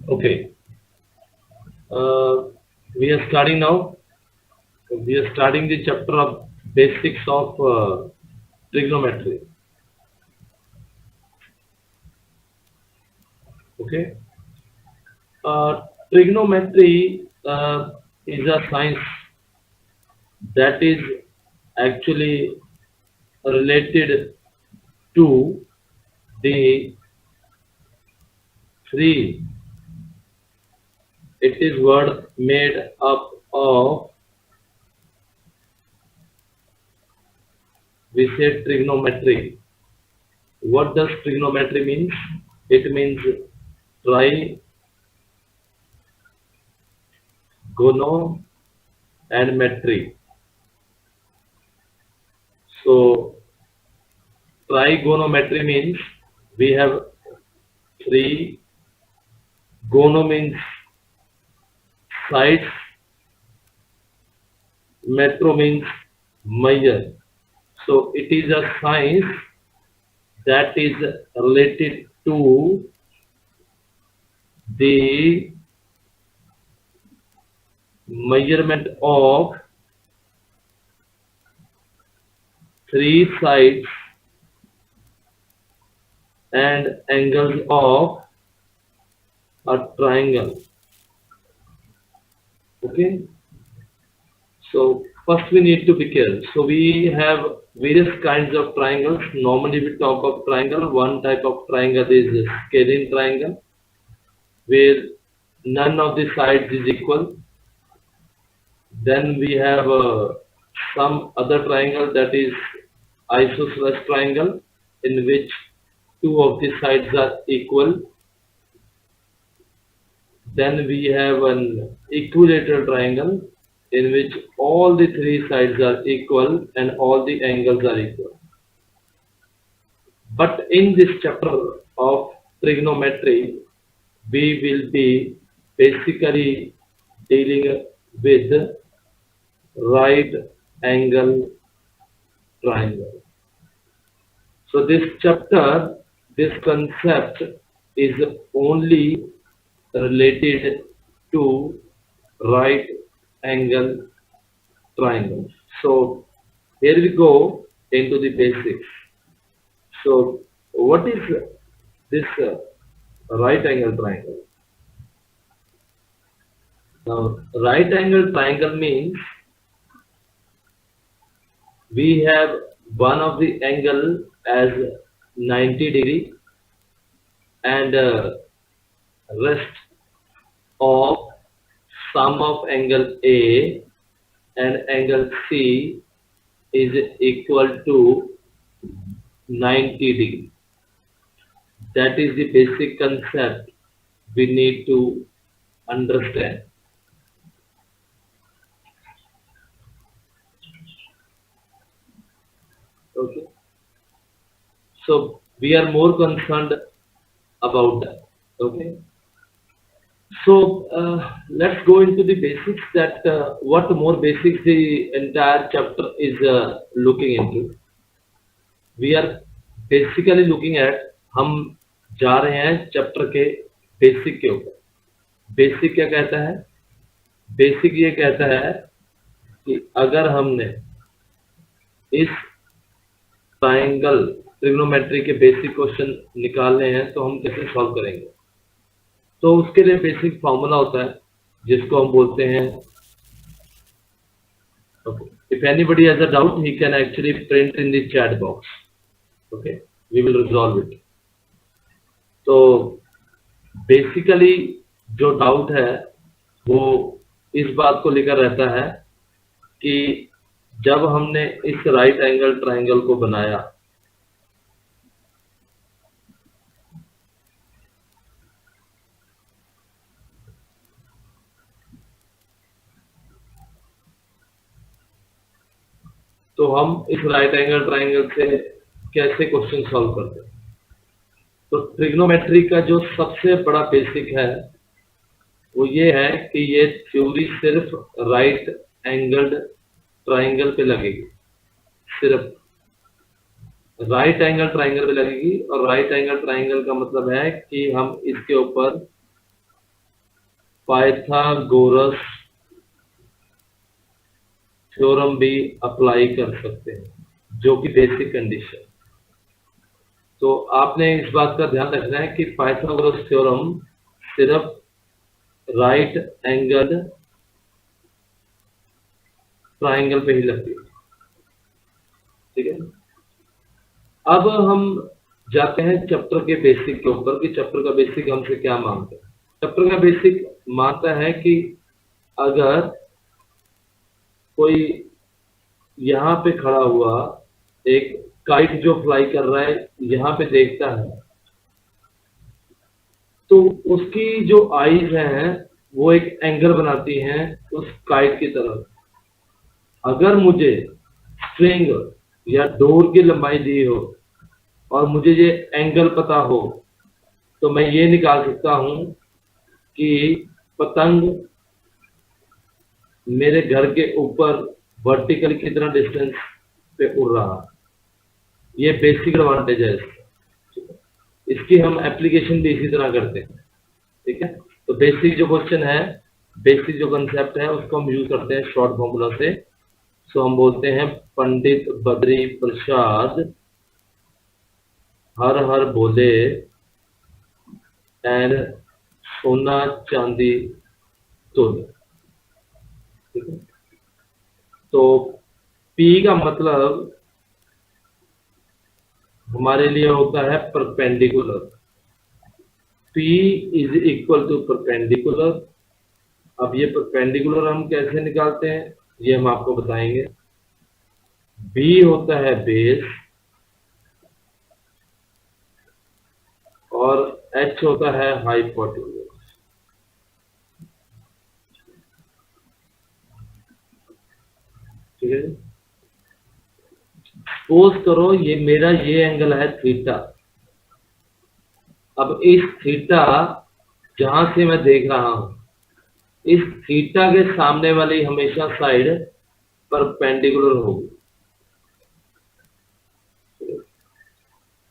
Okay. Uh, we are starting now. We are starting the chapter of basics of trigonometry. Okay. Trigonometry is a science that is actually related to the three. It is word made up of, we say, trigonometry. What does trigonometry means? It means trigonometry. So trigonometry means we have three. Gono means sides. Metro means measure. So it is a science that is related to the measurement of three sides and angles of a triangle. Okay. So first we need to be clear. So we have various kinds of triangles. Normally we talk of triangle. One type of triangle is a scalene triangle, where none of the sides is equal. Then we have some other triangle, that is isosceles triangle, in which two of the sides are equal. Then we have an equilateral triangle in which all the three sides are equal and all the angles are equal. But in this chapter of trigonometry, we will be basically dealing with right angle triangle. So this chapter, this concept is only related to right angle triangle. So here we go into the basics. So what is this right angle triangle? Now, right angle triangle means we have one of the angle as 90 degree, and rest of sum of angle A and angle C is equal to 90 degree. That is the basic concept we need to understand. Okay. So we are more concerned about that. Okay. So let's go into the basics, that what more basics the entire chapter is looking into. We are basically looking at, हम जा रहे हैं chapter के basic के ऊपर. Basic क्या कहता है? बेसिक ये कहता है कि अगर हमने इस ट्राइंगल ट्रिग्नोमेट्री के बेसिक क्वेश्चन निकालने हैं तो हम कैसे सॉल्व करेंगे. तो उसके लिए बेसिक फॉर्मूला होता है जिसको हम बोलते हैं. Okay. If anybody has a doubt, he can actually print in the chat box. Okay, we will resolve it. तो बेसिकली जो डाउट है वो इस बात को लेकर रहता है कि जब हमने इस राइट एंगल ट्राइंगल को बनाया, तो हम इस राइट एंगल ट्राइंगल से कैसे क्वेश्चन सॉल्व करते हैं. तो ट्रिग्नोमेट्री का जो सबसे बड़ा बेसिक है वो ये है कि ये थ्योरी सिर्फ राइट एंगल्ड ट्राइंगल पे लगेगी. सिर्फ राइट एंगल ट्राइंगल पे लगेगी. और राइट एंगल ट्राइंगल का मतलब है कि हम इसके ऊपर पाइथागोरस थ्योरम भी अप्लाई कर सकते हैं, जो कि बेसिक कंडीशन। तो आपने इस बात का ध्यान रखना है कि पाइथागोरस थ्योरम सिर्फ राइट एंगल ट्राइंगल पे ही लगती है, ठीक है। अब हम जाते हैं चैप्टर के बेसिक के ऊपर कि चैप्टर का बेसिक हमसे क्या मांगता है। चैप्टर का बेसिक मानता है कि अगर कोई यहाँ पे खड़ा हुआ एक काइट जो फ्लाई कर रहा है यहाँ पे देखता है, तो उसकी जो आईज हैं वो एक एंगल बनाती हैं उस काइट की तरफ। अगर मुझे स्ट्रिंग या डोर की लंबाई दी हो और मुझे ये एंगल पता हो, तो मैं ये निकाल सकता हूं कि पतंग मेरे घर के ऊपर वर्टिकल कितना डिस्टेंस पे उड़ रहा है। ये बेसिक एडवांटेज है इसका। इसकी हम एप्लीकेशन भी इसी तरह करते हैं, ठीक है। तो बेसिक जो क्वेश्चन है, बेसिक जो कंसेप्ट है, उसको हम यूज करते हैं शॉर्ट फॉर्मूला से। सो हम बोलते हैं पंडित बद्री प्रसाद हर हर बोले एंड सोना चांदी तुल, ठीक है। तो पी का मतलब हमारे लिए होता है perpendicular. P is equal to perpendicular. अब ये परपेंडिकुलर हम कैसे निकालते हैं ये हम आपको बताएंगे। बी होता है बेस और एच होता है हाइपोटेन्यूज, ठीक है। सपोज करो ये मेरा ये एंगल है थीटा। अब इस थीटा जहां से मैं देख रहा हूं, इस थीटा के सामने वाली हमेशा साइड परपेंडिकुलर होगी।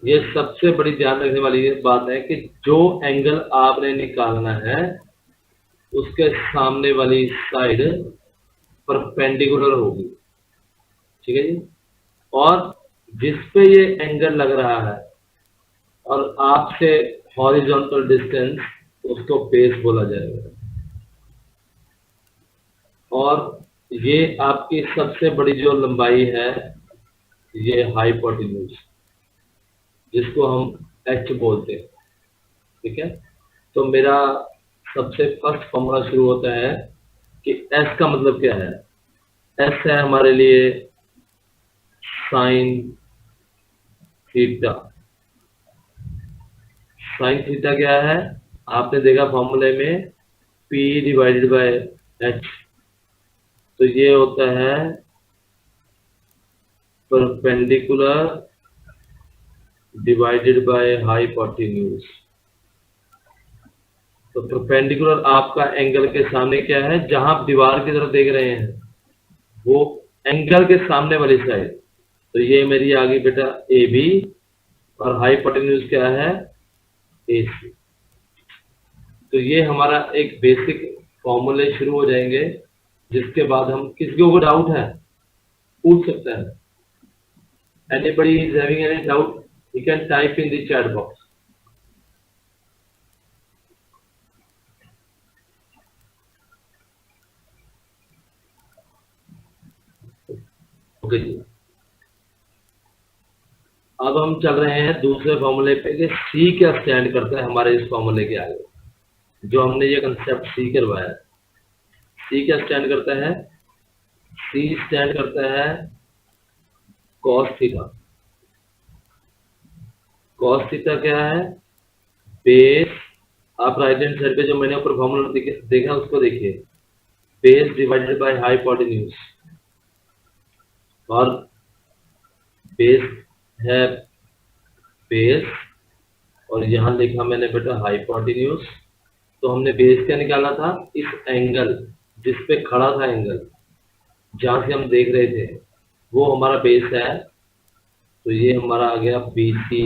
ये सबसे बड़ी ध्यान रखने वाली बात है कि जो एंगल आपने निकालना है उसके सामने वाली साइड परपेंडिकुलर होगी, ठीक है जी। और जिस पे ये एंगल लग रहा है और आपसे हॉरिजॉन्टल डिस्टेंस, उसको बेस बोला जाएगा। और ये आपकी सबसे बड़ी जो लंबाई है ये हाइपोटेन्यूज, जिसको हम एच बोलते हैं, ठीक है। तो मेरा सबसे फर्स्ट फॉर्मूला शुरू होता है कि एस का मतलब क्या है। एस है हमारे लिए साइन थीटा। साइन थीटा क्या है, आपने देखा फॉर्मूले में P डिवाइडेड बाय एच। तो ये होता है परपेंडिकुलर डिवाइडेड बाय हाइपोटेन्यूज। तो परपेंडिकुलर आपका एंगल के सामने क्या है, जहां आप दीवार की तरफ देख रहे हैं वो एंगल के सामने वाली साइड। तो ये मेरी आ गई बेटा ए बी और हाइपोटेन्यूज क्या है ए सी। तो ये हमारा एक बेसिक फॉर्मूले शुरू हो जाएंगे, जिसके बाद हम किसी को डाउट है पूछ सकता है। Anybody is having any doubt, you can type in the chat box. Okay जी। अब हम चल रहे हैं दूसरे फॉर्मूले पे कि सी क्या स्टैंड करता है हमारे इस फॉर्मूले के आगे। जो हमने ये कंसेप्ट सी करवाया, सी क्या स्टैंड करता है, सी स्टैंड करता है कॉस थीटा। कॉस थीटा क्या है, बेस। आप राइट हैंड साइड पे जो मैंने ऊपर फॉर्मूला देखा उसको देखिए, बेस डिवाइडेड बाय हाइपोटेन्यूज। और बेस है बेस और यहां लिखा मैंने बेटा हाइपोटेन्यूज। तो हमने बेस क्या निकाला था, इस एंगल जिस पे खड़ा था एंगल, जहां से हम देख रहे थे वो हमारा बेस है। तो ये हमारा आ गया बी सी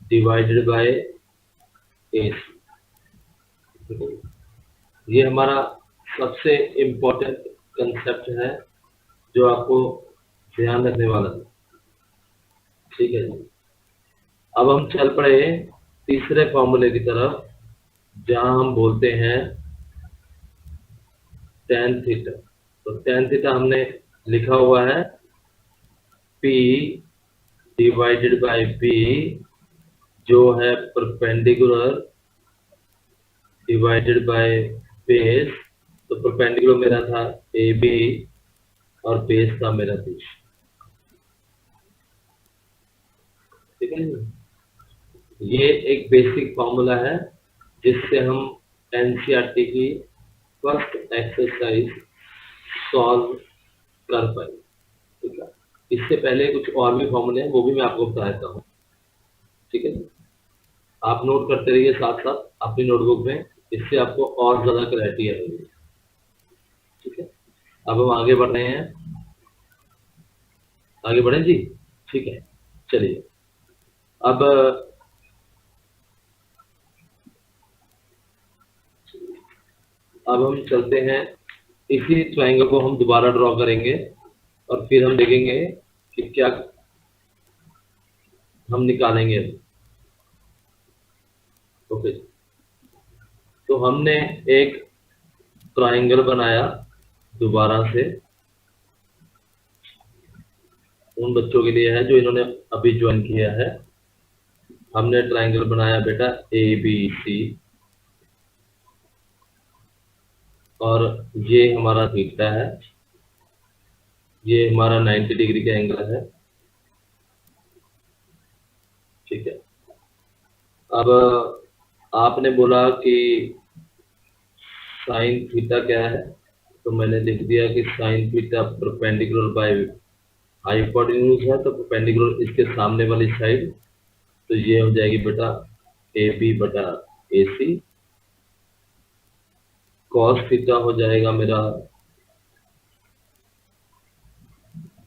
डिवाइडेड बाय ए सी। ये हमारा सबसे इम्पोर्टेंट कंसेप्ट है जो आपको ध्यान रखने वाला है। ठीक है जी। अब हम चल पड़े तीसरे फॉर्मूले की तरफ, जहां हम बोलते हैं tan थीटा। तो tan थीटा हमने लिखा हुआ है P डिवाइडेड बाय B, जो है परपेंडिकुलर डिवाइडेड बाय बेस। तो परपेंडिकुलर मेरा था AB और बेस था मेरा 30। ठीक है जी। ये एक बेसिक फॉर्मूला है जिससे हम एनसीईआरटी की फर्स्ट एक्सरसाइज सॉल्व कर पाए। ठीक है। इससे पहले कुछ और भी फॉर्मूले हैं, वो भी मैं आपको बता देता हूँ। ठीक है। आप नोट करते रहिए साथ साथ अपनी नोटबुक में, इससे आपको और ज्यादा क्लैरिटी आएगी। ठीक है। अब हम आगे बढ़ रहे हैं, आगे बढ़े जी। ठीक है, चलिए। अब हम चलते हैं, इसी ट्रायंगल को हम दोबारा ड्रॉ करेंगे और फिर हम देखेंगे कि क्या हम निकालेंगे। ओके। तो हमने एक ट्रायंगल बनाया दोबारा से, उन बच्चों के लिए है जो इन्होंने अभी ज्वाइन किया है। हमने ट्रायंगल बनाया बेटा ABC, और ये हमारा थीटा है, ये हमारा 90 डिग्री का एंगल है। ठीक है। अब आपने बोला कि साइन थीटा क्या है, तो मैंने लिख दिया कि sine theta perpendicular by hypotenuse है, तो परपेंडिकुलर इसके सामने वाली साइड, तो ये हो जाएगी बेटा AB बटा AC। कॉस थीटा हो जाएगा मेरा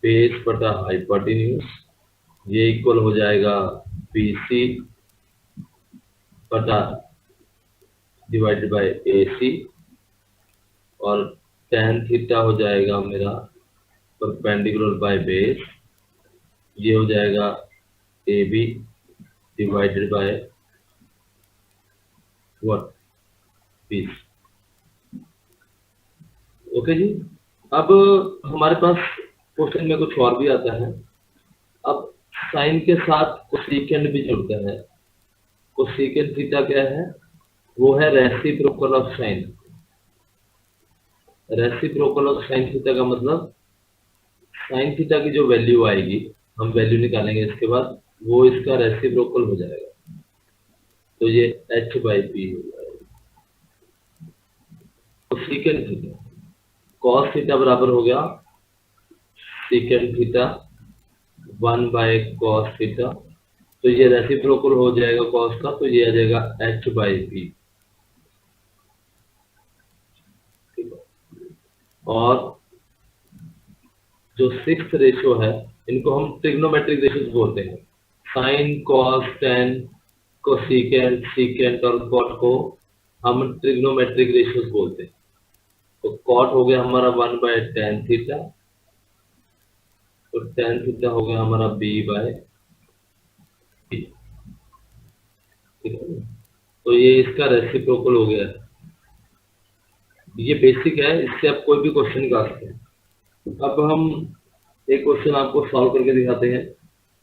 बेस बटा हाइपोटेन्यूज, ये इक्वल हो जाएगा BC बटा डिवाइडेड बाय AC, और tan थीटा हो जाएगा मेरा परपेंडिकुलर बाय बेस, ये हो जाएगा AB divided by what, 20। Okay जी। अब हमारे पास क्वेश्चन में कुछ और भी आता है। अब साइन के साथ कोसेकेंड भी जुड़ता है। कोसेकेंड थीटा क्या है, वो है reciprocal of sine. Reciprocal of sine theta का मतलब साइन थीटा की जो वैल्यू आएगी, हम वैल्यू निकालेंगे इसके बाद, वो इसका रेसिप्रोकल हो जाएगा, तो ये h/p हो जाएगा। तो सीकेंड थीटा, कॉस थीटा बराबर हो गया सीकेंड थीटा 1/cos थीटा, तो ये रेसिप्रोकल हो जाएगा कॉस का, तो ये आ जाएगा h/p। ठीक है। और जो सिक्स्थ रेशियो है, इनको हम ट्रिग्नोमेट्रिक रेशियोज बोलते हैं। Sine, cos, tan, cosecant, secant और कॉट को हम ट्रिग्नोमेट्रिक रेशियोज बोलते हैं। तो कॉट हो गया हमारा 1/tan थीटा, तो tan थीटा हो गया हमारा b/p। ठीक है। तो ये इसका रेसिप्रोकल हो गया है। ये बेसिक है, इससे आप कोई भी क्वेश्चन निकाल सकते हैं। अब हम एक क्वेश्चन आपको सॉल्व करके दिखाते हैं।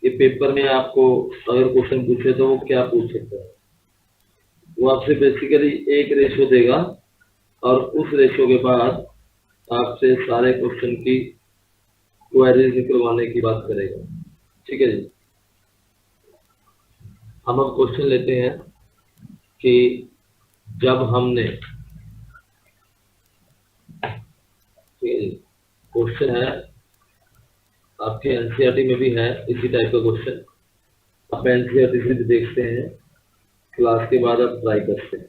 ये पेपर में आपको अगर क्वेश्चन पूछे तो वो क्या पूछ सकता है, वो आपसे बेसिकली एक रेशियो देगा और उस रेशियो के बाद आपसे सारे क्वेश्चन की क्वेरीज निकलवाने की बात करेगा। ठीक है जी। हम अब क्वेश्चन लेते हैं कि जब हमने, ठीक है जी, क्वेश्चन है आपके एनसीईआरटी में भी है इसी टाइप का क्वेश्चन। आप एनसीईआरटी से भी देखते हैं, क्लास के बाद आप ट्राई करते हैं।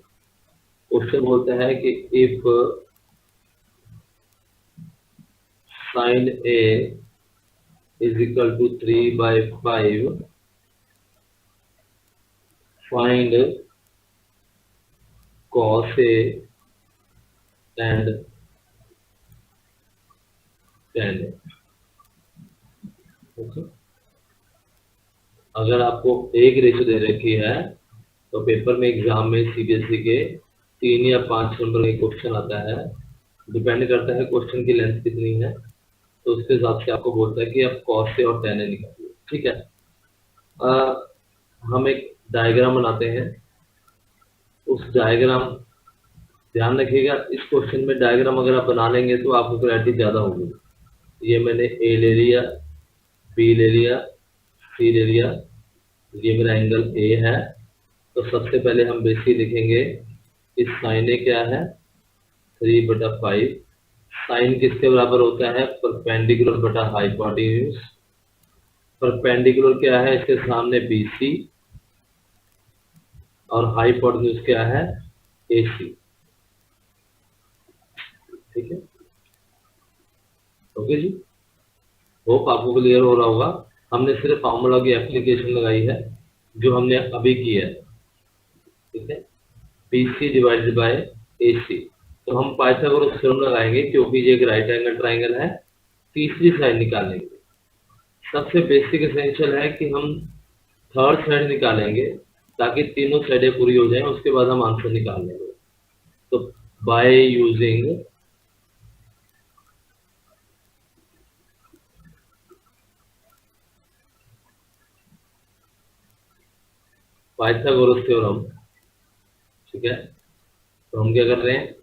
क्वेश्चन बोलता है कि if sine A is equal to 3/5, find cos A and 10 okay. अगर आपको एक रेशो दे रखी है तो पेपर में एग्जाम में सीबीएसई के 3 या 5 नंबर के क्वेश्चन आता है, डिपेंड करता है क्वेश्चन की लेंथ कितनी है, तो उसके हिसाब से आपको बोलता है कि आप कॉस से और टेन निकालिए। ठीक है। हम एक डायग्राम बनाते हैं। उस डायग्राम, ध्यान रखिएगा इस क्वेश्चन में डायग्राम अगर आप बना लेंगे तो आपको क्लैरिटी ज़्यादा होगी। ये मैंने ए ले लिया, बी ले लिया, सी ले लिया, ये मेरा एंगल ए है। तो सबसे पहले हम बेसिक लिखेंगे इस साइन ए क्या है 3/5। साइन किसके बराबर होता है परपेंडिकुलर बटा हाइपोटेन्यूज। परपेंडिकुलर क्या है इसके सामने बीसी और हाइपोटेन्यूज क्या है एसी। ठीक है, ओके जी। होप आपको क्लियर हो रहा होगा। हमने सिर्फ फार्मूला की एप्लीकेशन लगाई है जो हमने अभी की है। ठीक है, बीसी डिवाइडेड बाय एसी। तो हम पाइथागोरस थ्योरम लगाएंगे क्योंकि ये एक राइट एंगल ट्राइंगल है। तीसरी साइड निकालने के लिए सबसे बेसिक एसेंशियल है कि हम थर्ड साइड निकालेंगे ताकि तीनों साइडें पूरी हो जाएं, उसके बाद हम आंसर निकाल लेंगे। तो बाय यूजिंग पाइथागोरस थ्योरम, ठीक है, तो हम क्या कर रहे हैं,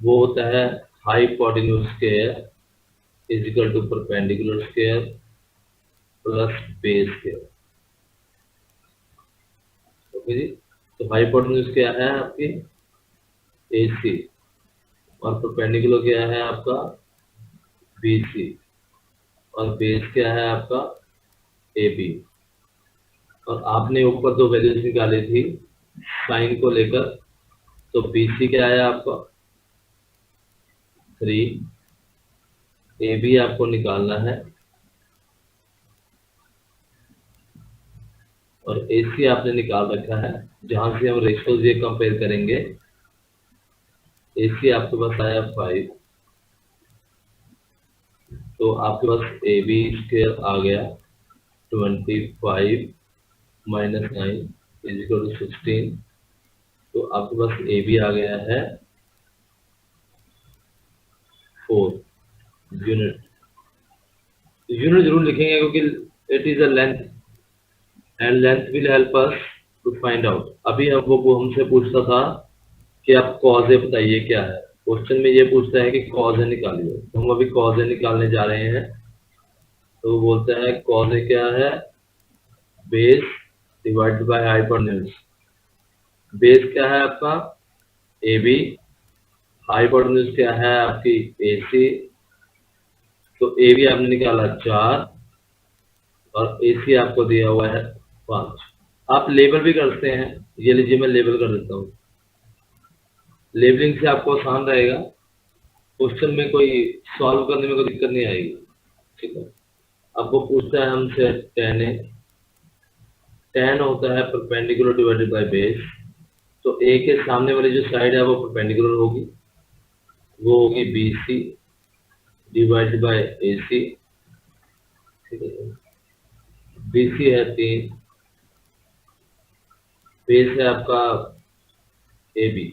वो होता है hypotenuse square is equal to perpendicular square plus base square. Okay जी। तो हाइपोटेन्यूज क्या है आपकी एसी और परपेंडिकुलर क्या है आपका बीसी और बेस क्या है आपका एबी। और आपने ऊपर दो वैल्यूज निकाली थी साइन को लेकर, तो बीसी क्या आया आपका 3, एबी आपको निकालना है और एसी आपने निकाल रखा है। जहां से हम रेशियोज ये कंपेयर करेंगे, एसी आपके पास आया 5, तो आपके पास ए बी स्क्वायर आ गया 25 माइनस 9 इज इक्वल टू 16। तो आपके पास ए बी आ गया है 4 यूनिट। यूनिट जरूर लिखेंगे क्योंकि it is a length and length will help us to find out. अभी अब वो हमसे पूछता था कि आप कॉज ए बताइए क्या है। क्वेश्चन में ये पूछता है कि कॉज ए निकालिए, तो हम अभी कॉज ए निकालने जा रहे हैं। तो वो बोलता है कॉज ए क्या है base divided by hypotenuse. Base क्या है आपका ए बी, हाइपोटेन्यूज क्या है आपकी ए सी। तो ए बी आपने निकाला 4 और ए सी आपको दिया हुआ है 5। आप लेबल भी करते हैं, ये लीजिए मैं लेबल कर देता हूँ। लेबलिंग से आपको आसान रहेगा, क्वेश्चन में कोई सॉल्व करने में कोई दिक्कत नहीं आएगी। ठीक है, अब वो पूछता है हमसे tan ए। tan होता है परपेंडिकुलर डिवाइडेड बाय बेस। तो ए के सामने वाली जो साइड है वो परपेंडिकुलर होगी, वो होगी बी सी डिवाइडेड बाय ए सी। ठीक है, बी सी है 3, बेस है आपका ए बी,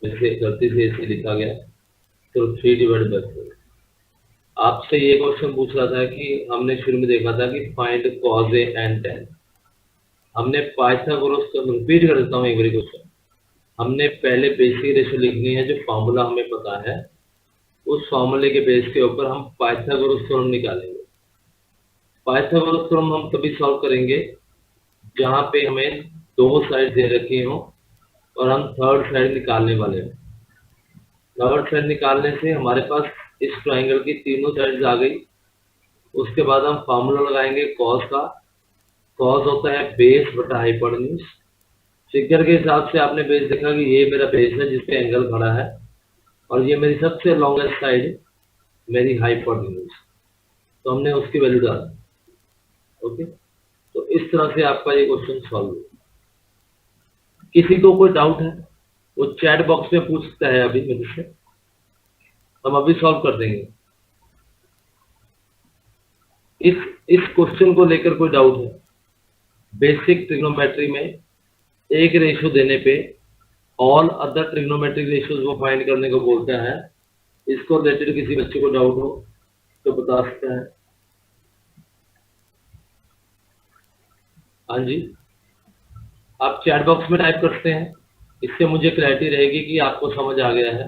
वैसे गलती से ए सी लिखा गया, तो 3 डिवाइडेड बाय 4। आपसे ये क्वेश्चन पूछ रहा था कि हमने शुरू में देखा था कि find cause A and tan। हमने पाइथागोरस का रिपीट कर देता हूँ एक बार क्वेश्चन। हमने पहले बेसिक रेशियो लिखनी है, जो फॉर्मूला हमें पता है उस फॉर्मूले के बेस के ऊपर हम पाइथागोरस थ्योरम निकालेंगे। पाइथागोरस थ्योरम हम तभी सॉल्व करेंगे जहां पे हमें दो साइड दे रखी हो और हम थर्ड साइड निकालने वाले हैं। थर्ड साइड निकालने से हमारे पास इस ट्राइंगल की तीनों साइड्स आ गई। उसके बाद हम फार्मूला लगाएंगे कॉस का। कॉस होता है बेस बटा हाइपोटेन्यूज। फिगर के हिसाब से आपने बेस देखा कि ये मेरा बेस है जिसपे एंगल खड़ा है और ये मेरी सबसे लॉन्गेस्ट साइड मेरी हाइपोटेन्यूज, तो हमने उसकी वैल्यू डाली। ओके, तो इस तरह से आपका ये क्वेश्चन सॉल्व हो। किसी को कोई डाउट है वो चैट बॉक्स में पूछ सकता है अभी मेरे से। हम अभी सॉल्व कर देंगे। इस क्वेश्चन को लेकर कोई डाउट है? बेसिक ट्रिग्नोमेट्री में एक रेशियो देने पे ऑल अदर ट्रिग्नोमेट्रिक रेशियोज वो फाइंड करने को बोलते हैं। इसको रिलेटेड किसी बच्चे को डाउट हो तो बता सकते हैं। हाँ जी, आप चैट बॉक्स में टाइप करते हैं, इससे मुझे क्लैरिटी रहेगी कि आपको समझ आ गया है।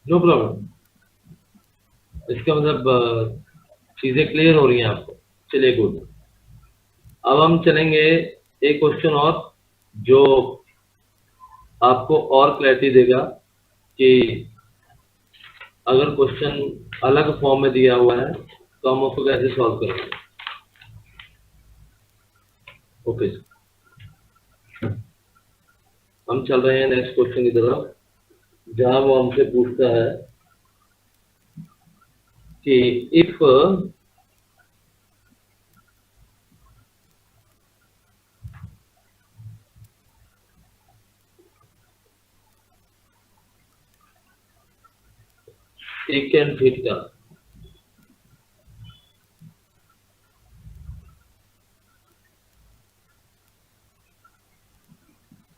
नो प्रॉब्लम, इसका मतलब चीजें क्लियर हो रही हैं आपको। चलिए गुड। अब हम चलेंगे एक क्वेश्चन और जो आपको और क्लैरिटी देगा कि अगर क्वेश्चन अलग फॉर्म में दिया हुआ है तो हम उसको कैसे सॉल्व करेंगे। ओके, हम चल रहे हैं नेक्स्ट क्वेश्चन की तरफ, जहां वो हमसे पूछता है कि if secant theta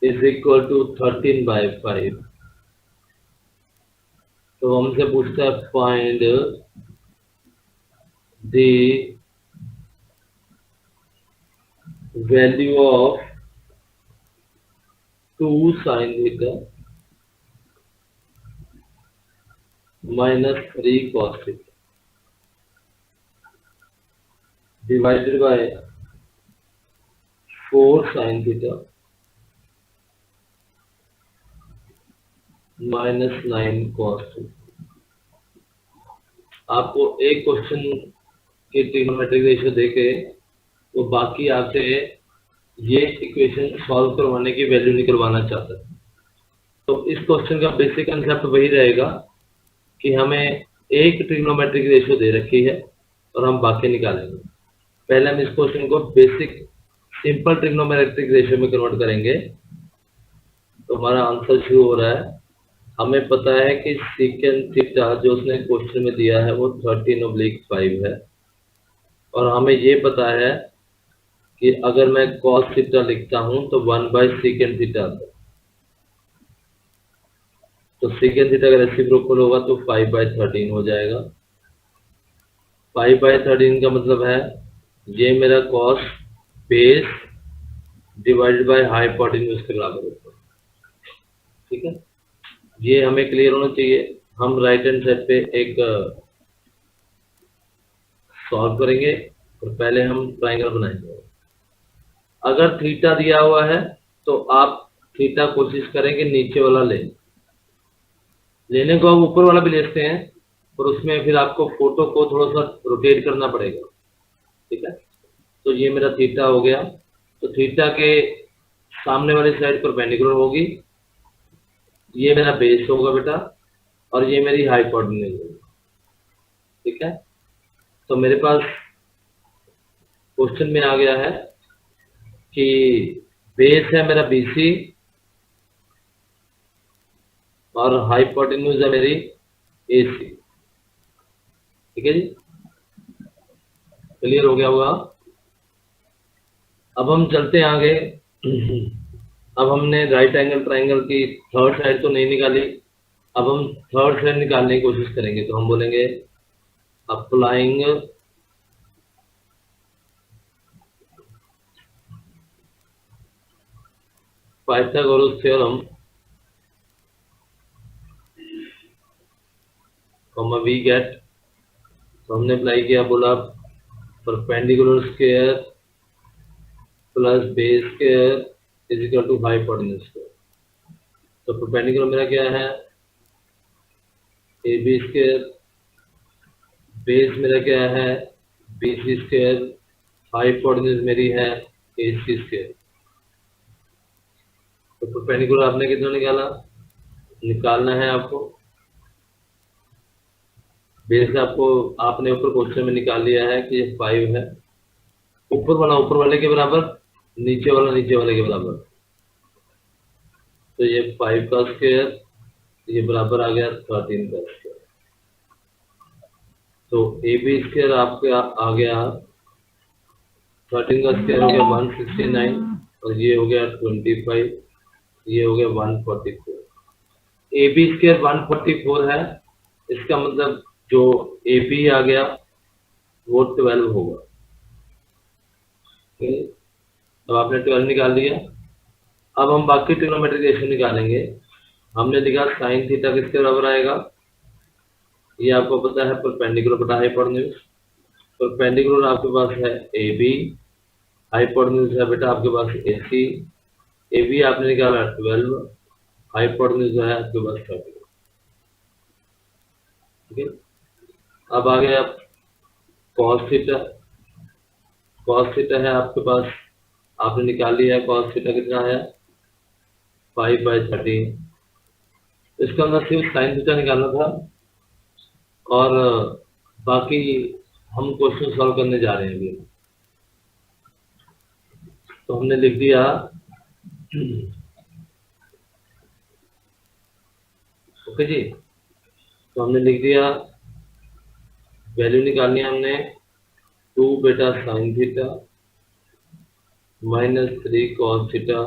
is equal to 13/5, तो हमसे पूछता है find the value of 2 sin theta minus 3 cos theta divided by 4 sin theta minus 9 cos theta। आपको एक क्वेश्चन की ट्रिग्नोमेट्रिक रेशियो देके वो बाकी आपसे ये इक्वेशन सॉल्व करवाने की वैल्यू निकलवाना चाहता है। तो इस क्वेश्चन का बेसिक कंसेप्ट वही रहेगा कि हमें एक ट्रिग्नोमेट्रिक रेशियो दे रखी है और हम बाकी निकालेंगे। पहले हम इस क्वेश्चन को बेसिक सिंपल ट्रिग्नोमेट्रिक रेशियो में कन्वर्ट करेंगे। तो हमारा आंसर शुरू हो रहा है। हमें पता है कि सीकेंट थीटा जो उसने क्वेश्चन में दिया है वो 13/5 है, और हमें ये पता है कि अगर मैं cos थीटा लिखता हूं तो 1/secant थीटा आता है। तो secant थीटा का रेसिप्रोकल होगा तो 5/13 हो जाएगा। 5/13 का मतलब है ये मेरा cos base divided by hypotenuse के बराबर होता है। ठीक है, ये हमें क्लियर होना चाहिए। हम राइट हैंड साइड पे एक सॉल्व करेंगे और पहले हम ट्रायंगल बनाएंगे। अगर थीटा दिया हुआ है तो आप थीटा कोशिश करेंगे नीचे वाला लेने को आप ऊपर वाला भी ले सकते हैं, और उसमें फिर आपको फोटो को थोड़ा सा रोटेट करना पड़ेगा। ठीक है, तो ये मेरा थीटा हो गया। तो थीटा के सामने वाली साइड परपेंडिकुलर होगी, ये मेरा बेस होगा बेटा, और ये मेरी हाइपोटेन्यूज होगी। ठीक है, तो मेरे पास क्वेश्चन में आ गया है कि बेस है मेरा BC और हाइपोटेन्यूज है मेरी AC। ठीक है जी, क्लियर हो गया होगा। अब हम चलते हैं आगे। अब हमने राइट एंगल ट्रायंगल की थर्ड साइड तो नहीं निकाली, अब हम थर्ड साइड निकालने की कोशिश करेंगे। तो हम बोलेंगे applying Pythagoras theorem we get. तो हमने अप्लाई किया, बोला perpendicular square plus base square is equal to hypotenuse square. तो परपेंडिकुलर मेरा क्या है, AB स्क्वायर, बेस मेरा क्या है BC स्क्वायर, हाइपोटेन्यूज मेरी है AC स्क्वायर। तो परपेंडिकुलर आपने कितना निकालना है आपको। बेस आपको आपने ऊपर क्वेश्चन में निकाल लिया है कि ये 5 है, ऊपर वाले के बराबर नीचे वाले के बराबर। तो ये 5 का स्क्वायर, ये बराबर आ गया 13 का स्क्वायर। तो ए बी स्क्वायर आपका आ गया 13 का स्क्वायर हो गया 169, और ये हो गया 25, ये हो गया 144। ए बी स्क्वायर 144 है, इसका मतलब जो ए बी आ गया वो 12 होगा। ठीक है? अब आपने 12 निकाल लिया। अब हम बाकी ट्रिग्नोमेट्रिक रेशियो निकालेंगे। हमने लिखा साइन थीटा किसके बराबर आएगा, ये आपको पता है, परपेंडिकुलर बटा हाइपोटेन्यूज। परपेंडिकुलर आपके पास है ए बी, हाइपोटेन्यूज है बेटा आपके पास ए सी। ए बी आपने निकाला 12, हाइपोटेन्यूज है आपके पास 30। ठीक है, अब आ गया कॉस थीटा। कॉस थीटा है आपके पास, आपने निकाल लिया है। कॉस थीटा कितना है 5/13। इसका अंदर सिर्फ साइन थीटा निकालना था, और बाकी हम क्वेश्चन सॉल्व करने जा रहे हैं अभी। तो हमने लिख दिया ओके जी, तो हमने लिख दिया, वैल्यू निकालनी है हमने 2 बेटा sine theta -3 cos theta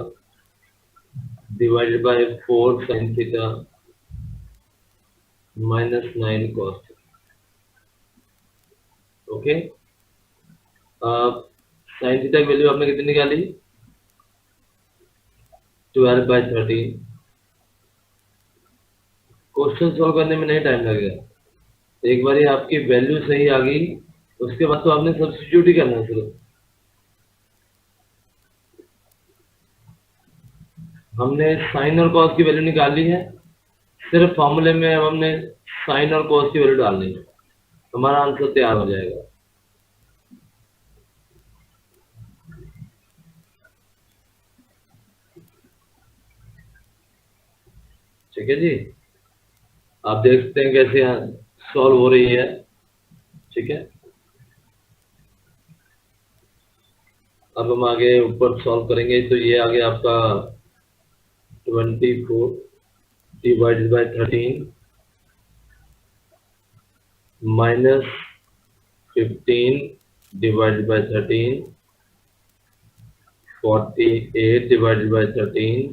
divided by 4 sine theta -9 cos theta. Okay, sine theta की वैल्यू आपने कितनी निकाली 12/13। क्वेश्चन सॉल्व करने में नहीं टाइम लगेगा। एक बार आपकी वैल्यू सही आ गई, उसके बाद तो आपने सब्स्टिट्यूट ही करना है सिर्फ। हमने साइन और कॉस की वैल्यू निकाल ली है, सिर्फ फॉर्मूले में अब हमने साइन और कॉस की वैल्यू डालनी है, हमारा आंसर तैयार हो जाएगा। ठीक है जी, आप देख सकते हैं कैसे सॉल्व हो रही है। ठीक है, अब हम आगे ऊपर सॉल्व करेंगे। तो ये आ गया आपका 24 divided by 13 -15 divided by 13, 48 divided by 13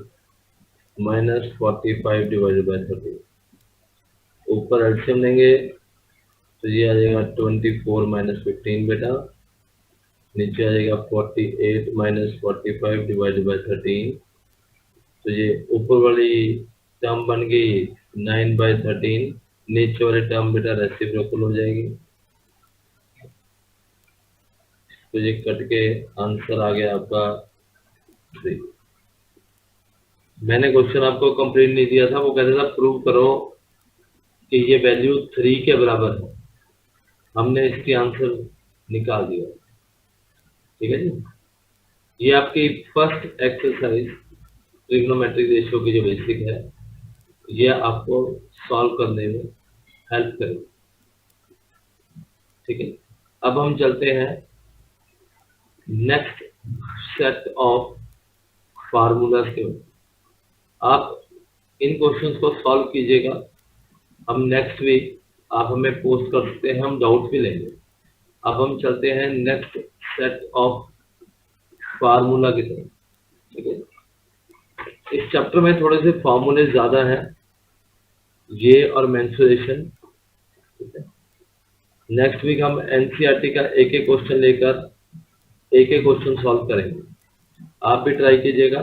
-45 divided by 13। ऊपर एलसीएम लेंगे तो ये आ जाएगा 24 - 15 बेटा, नीचे आ जाएगा 48 - 45 डिवाइडेड बाय 13। तो ये ऊपर वाली टर्म बन गई 9/13, नीचे वाली टर्म बेटा रेसिप्रोकल हो जाएगी। तो ये कट के आंसर आ गया आपका 3। मैंने क्वेश्चन आपको कंप्लीट नहीं दिया था, वो कहता था प्रूव करो कि ये वैल्यू 3 के बराबर है। हमने इसकी आंसर निकाल दिया। ठीक है जी, ये आपकी फर्स्ट एक्सरसाइज ट्रिग्नोमेट्रिक रेशियो की जो बेसिक है, ये आपको सॉल्व करने में हेल्प करेगी। ठीक है, अब हम चलते हैं नेक्स्ट सेट ऑफ फार्मूलाज के। आप इन क्वेश्चंस को सॉल्व कीजिएगा। हम नेक्स्ट वीक आप हमें पोस्ट कर सकते हैं, हम डाउट भी लेंगे। अब हम चलते हैं नेक्स्ट सेट ऑफ फार्मूला की तरफ। ठीक है, इस चैप्टर में थोड़े से फॉर्मूले ज्यादा हैं, ये और मेंसुरेशन। ठीक है, नेक्स्ट वीक हम एनसीईआरटी का एक एक क्वेश्चन लेकर एक एक क्वेश्चन सॉल्व करेंगे। आप भी ट्राई कीजिएगा।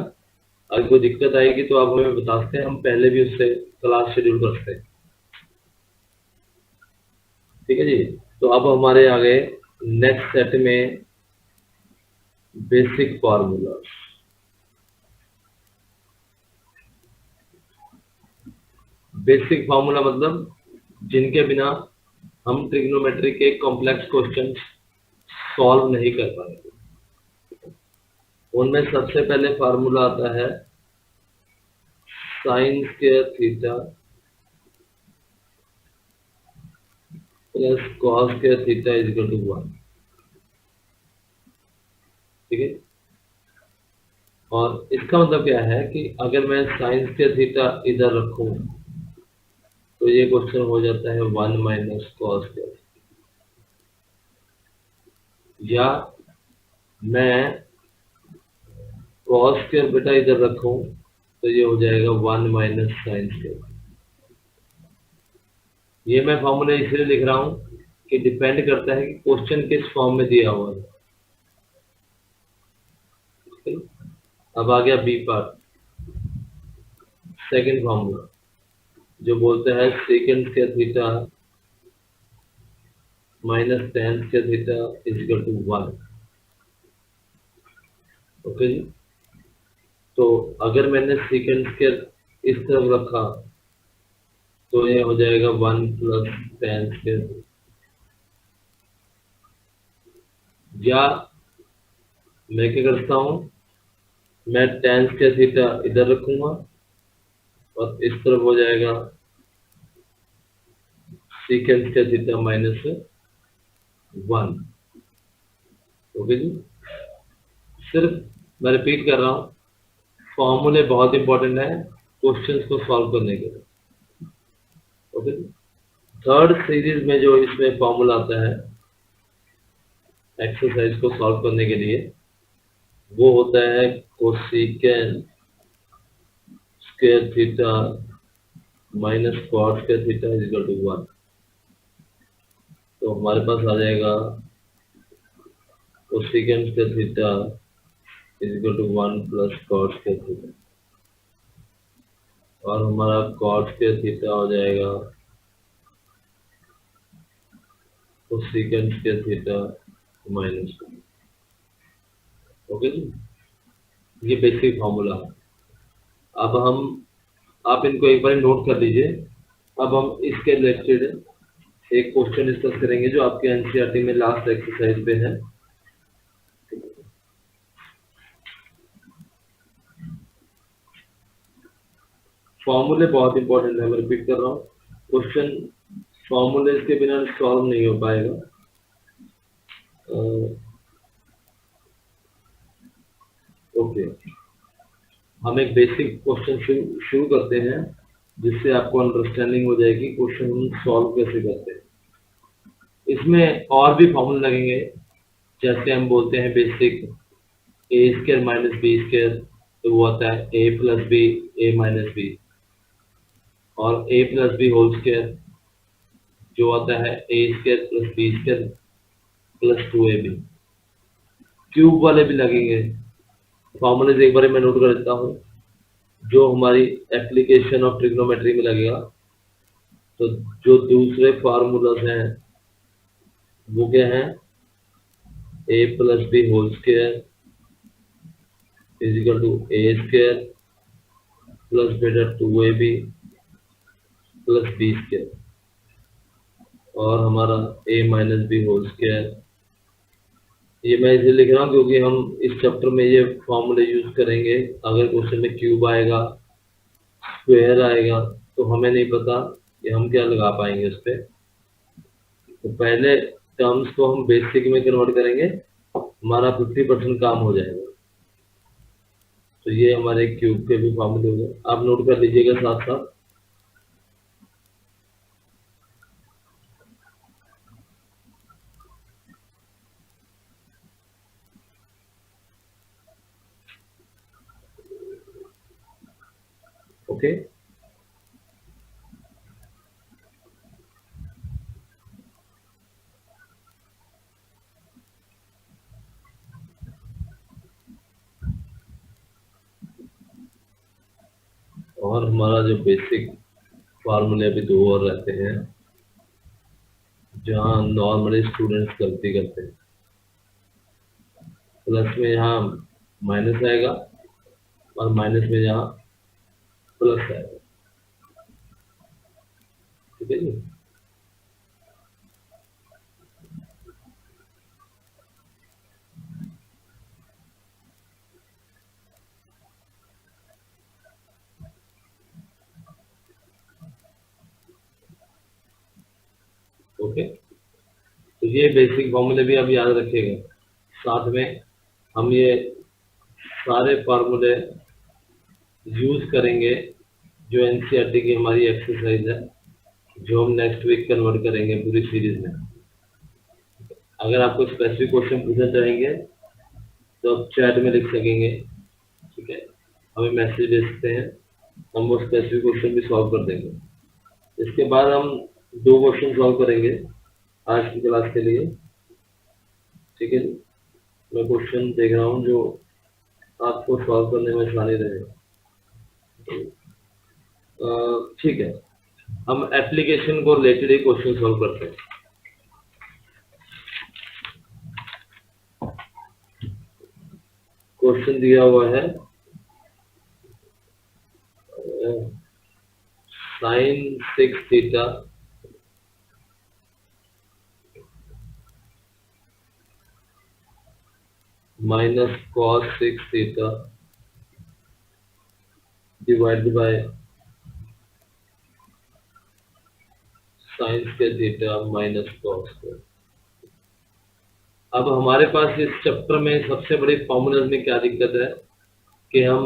अगर कोई दिक्कत आएगी तो आप हमें बता सकते हैं, हम पहले भी उससे क्लास शेड्यूल कर सकते हैं। ठीक है जी, तो अब हमारे आ गए नेक्स्ट सेट में बेसिक फार्मूला। बेसिक फार्मूला मतलब जिनके बिना हम ट्रिग्नोमेट्री के कॉम्प्लेक्स क्वेश्चन सॉल्व नहीं कर पाएंगे। उनमें सबसे पहले फार्मूला आता है sine square theta plus cos square theta is equal to 1। ठीक है, और इसका मतलब क्या है कि अगर मैं साइन स्क्वायर थीटा इधर रखूं तो ये क्वेश्चन हो जाता है 1 माइनस कॉस स्क्वायर, या मैं कॉस स्क्वायर बेटा इधर रखूं तो ये हो जाएगा 1 माइनस साइन स्क्वायर। ये मैं फॉर्मूला इसलिए लिख रहा हूं कि डिपेंड करता है कि क्वेश्चन किस फॉर्म में दिया हुआ है। ठीक है? अब आ गया बी पार्ट, सेकंड फॉर्मूला जो बोलता है second square theta minus tan square theta is equal to 1। Okay जी, तो अगर मैंने सेकंड स्क्वायर इस तरफ रखा तो ये हो जाएगा 1 प्लस टेन स्क्वायर, या मैं क्या करता हूँ, मैं टेन स्क्वायर थीटा इधर रखूंगा और इस तरफ हो जाएगा second square theta minus 1। Okay जी, सिर्फ मैं रिपीट कर रहा हूँ, फॉर्मूले बहुत इंपॉर्टेंट है क्वेश्चंस को सॉल्व करने के लिए। ओके जी, थर्ड सीरीज में जो इसमें फॉर्मूला आता है एक्सरसाइज को सॉल्व करने के लिए वो होता है cosecant square theta minus cot square theta is equal to 1। तो हमारे पास आ जाएगा cosecant square theta is equal to 1 plus cot square theta, और हमारा कॉट स्क्वायर थीटा हो जाएगा cosecant square theta minus 1। Okay जी, ये बेसिक फॉर्मूला है। अब हम आप इनको एक बार नोट कर लीजिए। अब हम इसके रिलेटेड एक क्वेश्चन डिस्कस करेंगे जो आपके एनसीईआरटी में लास्ट एक्सरसाइज पे है। फॉर्मूले बहुत इंपॉर्टेंट है, मैं रिपीट कर रहा हूँ, क्वेश्चन फॉर्मूले के बिना सॉल्व नहीं हो पाएगा। ओके, हम एक बेसिक क्वेश्चन शुरू करते हैं जिससे आपको अंडरस्टैंडिंग हो जाएगी क्वेश्चन हम सॉल्व कैसे करते हैं। इसमें और भी फॉर्मूले लगेंगे, जैसे हम बोलते हैं basic A square minus B square, तो वो आता है A plus B A minus B, और A plus B whole square जो आता है A square plus B square plus 2ab। Cube वाले भी लगेंगे फॉर्मूले, एक बार मैं नोट कर देता हूँ जो हमारी एप्लीकेशन ऑफ ट्रिग्नोमेट्री में लगेगा। तो जो दूसरे फार्मूलाज हैं वो क्या है, A plus B whole square is equal to A square plus बेटा 2ab प्लस बी स्क्वायर, और हमारा A minus B whole square. ये मैं इसे लिख रहा हूँ क्योंकि हम इस चैप्टर में ये फॉर्मूले यूज करेंगे। अगर क्वेश्चन में क्यूब आएगा स्क्वायर आएगा तो हमें नहीं पता कि हम क्या लगा पाएंगे उस पर। तो पहले टर्म्स को हम बेसिक में कन्वर्ट करेंगे, हमारा 50% काम हो जाएगा। तो ये हमारे क्यूब के भी फॉर्मूले हो गए, आप नोट कर लीजिएगा साथ साथ। ओके, और हमारा जो बेसिक फार्मूले अभी दो और रहते हैं जहाँ नॉर्मली स्टूडेंट्स गलती करते हैं। प्लस में यहाँ माइनस आएगा और माइनस में यहाँ प्लस आएगा। ठीक है जी, ओके। तो ये बेसिक फॉर्मूले भी आप याद रखिएगा। साथ में हम ये सारे फार्मूले यूज करेंगे जो एनसीईआरटी की हमारी एक्सरसाइज है, जो हम नेक्स्ट वीक कन्वर्ट करेंगे पूरी सीरीज में। अगर आपको स्पेसिफिक क्वेश्चन पूछना चाहेंगे तो आप चैट में लिख सकेंगे, ठीक है, हमें मैसेज भेज सकते हैं, हम वो स्पेसिफिक क्वेश्चन भी सॉल्व कर देंगे। इसके बाद हम 2 क्वेश्चन सॉल्व करेंगे आज की क्लास के लिए, ठीक है। मैं क्वेश्चन देख रहा हूँ जो आपको सॉल्व करने में आसानी रहे, ठीक है। हम एप्लीकेशन को रिलेटेड ही क्वेश्चन सॉल्व करते हैं। क्वेश्चन दिया हुआ है sin 6 theta minus cos 6 theta divided by sin square theta minus cos square। अब हमारे पास इस चैप्टर में सबसे बड़ी फॉर्मूलाज में क्या दिक्कत है कि हम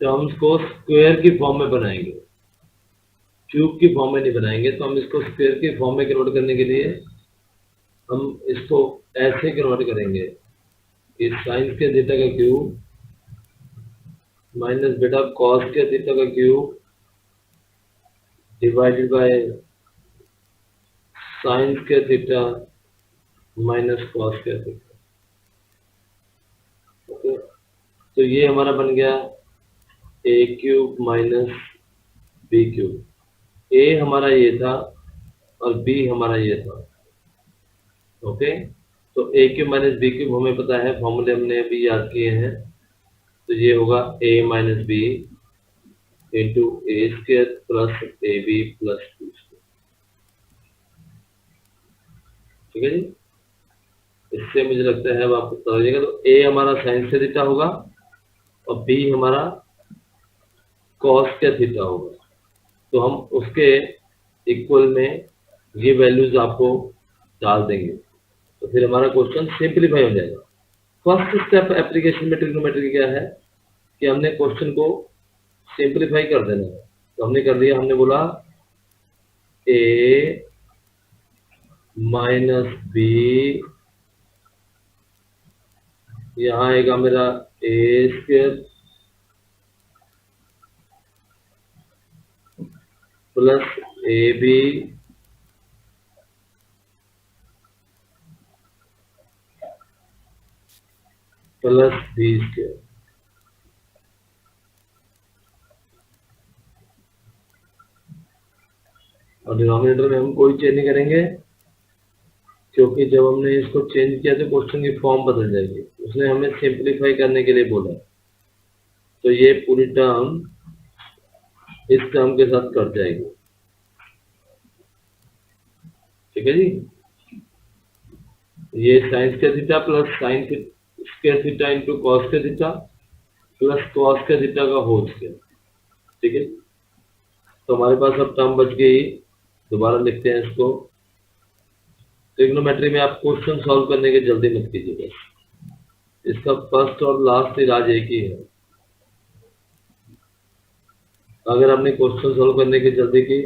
टर्म्स को स्क्वायर की फॉर्म में बनाएंगे, क्यूब की फॉर्म में नहीं बनाएंगे। तो हम इसको स्क्वायर की फॉर्म में कन्वर्ट करने के लिए हम इसको ऐसे कन्वर्ट करेंगे कि साइन के थीटा का क्यूब माइनस बेटा कॉस के थीटा का क्यूब डिवाइडेड बाय साइन के थीटा माइनस कॉस के थीटा। ओके, तो ये हमारा बन गया ए क्यूब माइनस बी क्यूब। ए हमारा ये था और बी हमारा ये था। ओके, तो ए क्यूब माइनस बी क्यूब हमें पता है, फॉर्मूले हमने अभी याद किए हैं। तो ये होगा A minus B into A square plus A B plus B square, ठीक है जी। इससे मुझे लगता है अब आपको पता हो जाएगा। तो ए हमारा साइन से थीटा होगा और बी हमारा कॉस के थीटा होगा। तो हम उसके इक्वल में ये वैल्यूज आपको डाल देंगे, तो फिर हमारा क्वेश्चन सिंपलीफाई हो जाएगा। फर्स्ट स्टेप एप्लीकेशन में ट्रिग्नोमेट्री क्या है कि हमने क्वेश्चन को सिंपलीफाई कर देना है। तो हमने कर दिया, हमने बोला ए माइनस बी, यहाँ आएगा मेरा A square plus A B plus B square. और डिनोमिनेटर में हम कोई चेंज नहीं करेंगे, क्योंकि जब हमने इसको चेंज किया तो क्वेश्चन की फॉर्म बदल जाएगी। उसने हमें सिंपलीफाई करने के लिए बोला, तो ये पूरी टर्म इस टर्म के साथ कट जाएगी, ठीक है जी। ये sign square theta plus sign square theta into cos square theta plus cos square theta का होल स्क्वायर, ठीक है। तो हमारे पास अब टर्म बच गई। दोबारा लिखते हैं इसको। ट्रिग्नोमेट्री में आप क्वेश्चन सॉल्व करने की जल्दी मत कीजिएगा, इसका फर्स्ट और लास्ट इलाज एक ही है। अगर आपने क्वेश्चन सॉल्व करने की जल्दी की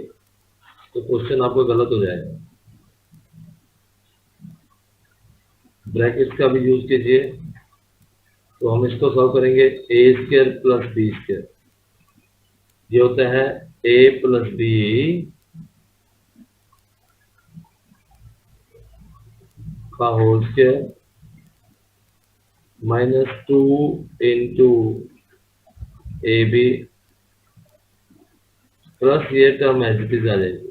तो क्वेश्चन आपका गलत हो जाएगा। ब्रैकेट्स का भी यूज कीजिए। तो हम इसको सॉल्व करेंगे A square plus B square, ये होता है ए प्लस बी का whole square minus 2 into A B plus ये टर्म एज इट इज आ जाएगी।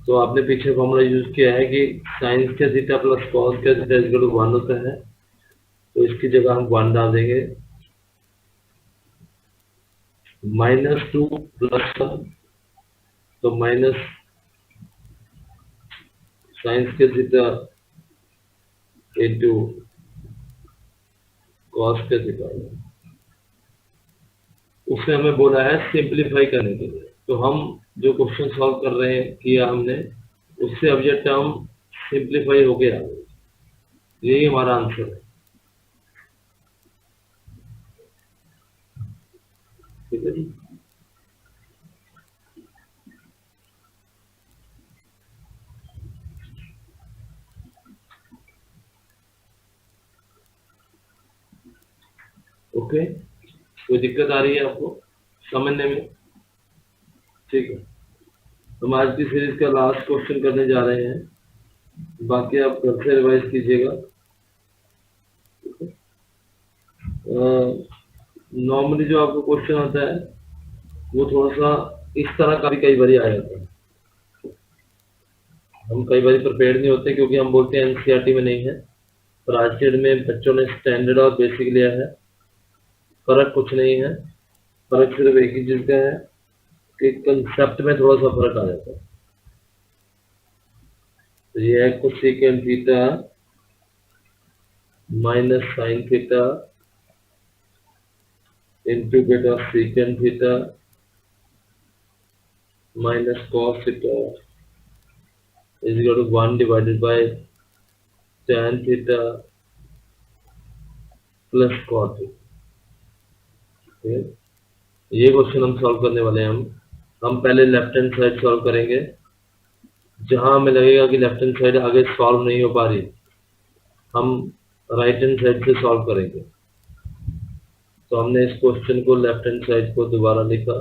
तो आपने पीछे फॉर्मूला यूज किया है कि साइन के थीटा प्लस कॉस के थीटा इक्वल टू 1 होता है, तो इसकी जगह हम 1 डाल देंगे। माइनस 2 प्लस 1, तो माइनस साइन के थीटा इंटू कॉस के थीटा। उसने हमें बोला है सिंपलीफाई करने के लिए, तो हम जो क्वेश्चन सॉल्व कर रहे हैं किया हमने, उससे अब ये टर्म सिंप्लीफाई हो गया, यही हमारा आंसर है। ठीक है जी। ओके, कोई दिक्कत आ रही है आपको समझने में? ठीक है, हम आज की सीरीज का लास्ट क्वेश्चन करने जा रहे हैं, बाकी आप घर से रिवाइज कीजिएगा। नॉर्मली जो आपको क्वेश्चन आता है वो थोड़ा सा इस तरह का भी कई बार आ जाता है। हम कई बार प्रिपेयर्ड नहीं होते क्योंकि हम बोलते हैं एनसीईआरटी में नहीं है, पर आज के डेट में बच्चों ने स्टैंडर्ड और बेसिक लिया है। फर्क कुछ नहीं है, फर्क सिर्फ एक ही चीज का है कि कंसेप्ट में थोड़ा सा फर्क आ जाता है। तो ये है cosecant theta minus sine theta into बेटा second theta minus cos theta is equal to 1 divided by tan theta plus cot theta। ठीक है? ये क्वेश्चन हम सॉल्व करने वाले हैं। हम पहले लेफ्ट हैंड साइड सॉल्व करेंगे, जहां हमें लगेगा कि लेफ्ट हैंड साइड आगे सॉल्व नहीं हो पा रही, हम राइट हैंड साइड से सॉल्व करेंगे। तो हमने इस क्वेश्चन को लेफ्ट हैंड साइड को दोबारा लिखा,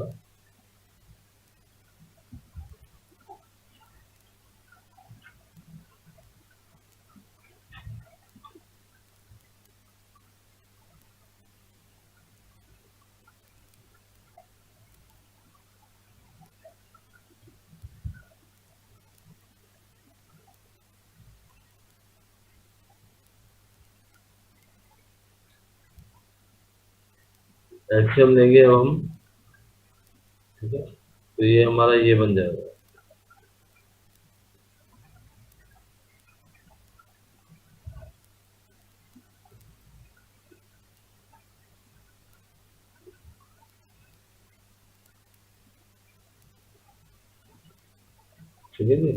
ऐसे हम लेंगे अब हम। ठीक है, तो ये हमारा ये बन जाएगा। ठीक है जी।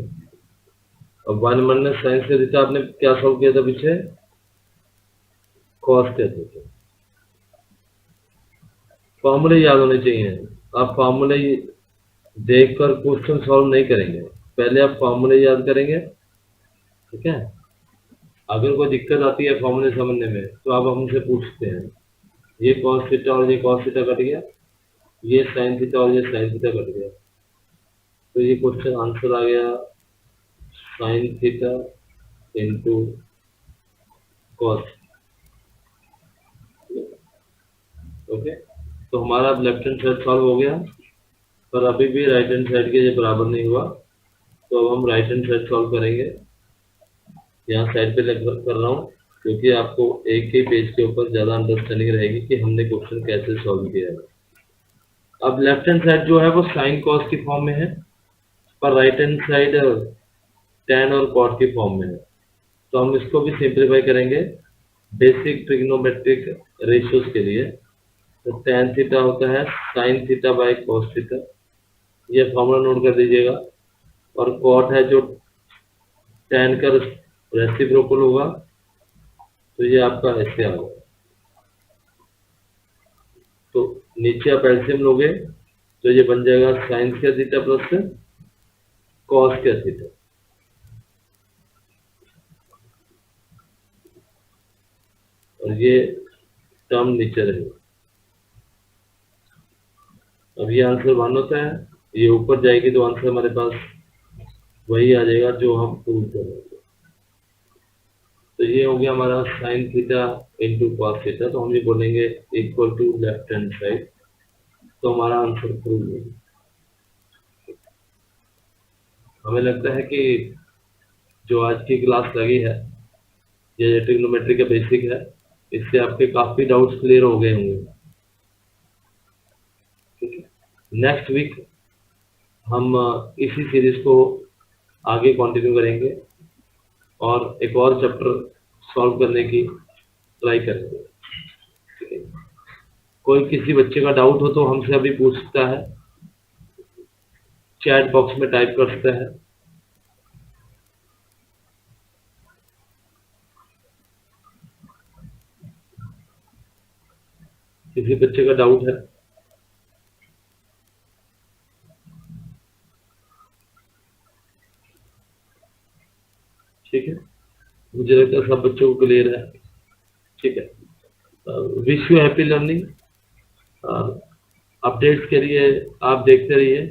अब 1 माइनस साइन से थीटा आपने क्या सॉल्व किया था पीछे? कॉस के थीटा। फॉर्मूले याद होने चाहिए। आप फॉर्मूले देखकर क्वेश्चन सॉल्व नहीं करेंगे, पहले आप फॉर्मूले याद करेंगे। ठीक है, अगर कोई दिक्कत आती है फॉर्मूले समझने में तो आप हमसे पूछते हैं। ये कॉस थीटा और ये कॉस थीटा कट गया, ये साइन थीटा और ये साइन थीटा कट गया, तो ये क्वेश्चन आंसर आ गया sign theta into cos. Okay, तो हमारा अब लेफ्ट हैंड साइड सॉल्व हो गया, पर अभी भी राइट हैंड साइड के ये बराबर नहीं हुआ, तो अब हम राइट हैंड साइड सॉल्व करेंगे। यहाँ साइड पे कर रहा हूँ क्योंकि आपको एक ही पेज के ऊपर ज्यादा अंडरस्टैंडिंग रहेगी कि हमने क्वेश्चन कैसे सॉल्व किया है। अब लेफ्ट हैंड साइड जो है वो साइन कॉस की फॉर्म में है, पर राइट हैंड साइड tan और cot की फॉर्म में है। तो हम इसको भी सिंप्लीफाई करेंगे बेसिक ट्रिग्नोमेट्रिक रेशियोज के लिए। तो tan थीटा होता है sine theta by cos theta, ये फॉर्मूला नोट कर दीजिएगा। और cot है जो tan का रेसिप्रोकल होगा, तो ये आपका ऐसे आ होगा। तो नीचे आप एलसीएम लोगे तो ये बन जाएगा साइन का थीटा प्लस कॉस का थीटा। और ये टर्म नीचे रहेगा। अब ये आंसर 1 होता है, ये ऊपर जाएगी तो आंसर हमारे पास वही आ जाएगा जो हम प्रूव कर रहे थे। तो ये हो गया हमारा sine theta into cos theta, तो हम ये बोलेंगे equal to left hand side, तो हमारा आंसर प्रूव हो गया। हमें लगता है कि जो आज की क्लास लगी है, ये ट्रिग्नोमेट्री का बेसिक है, इससे आपके काफी डाउट्स क्लियर हो गए होंगे। ठीक है, नेक्स्ट वीक हम इसी सीरीज को आगे कंटिन्यू करेंगे और एक और चैप्टर सॉल्व करने की ट्राई करेंगे। ठीक है, कोई किसी बच्चे का डाउट हो तो हमसे अभी पूछ सकता है। चैट बॉक्स में टाइप कर सकते हैं। किसी बच्चे का डाउट है? ठीक है, मुझे लगता है सब बच्चों को क्लियर है। ठीक है, wish you happy learning. Updates के लिए आप देखते रहिए।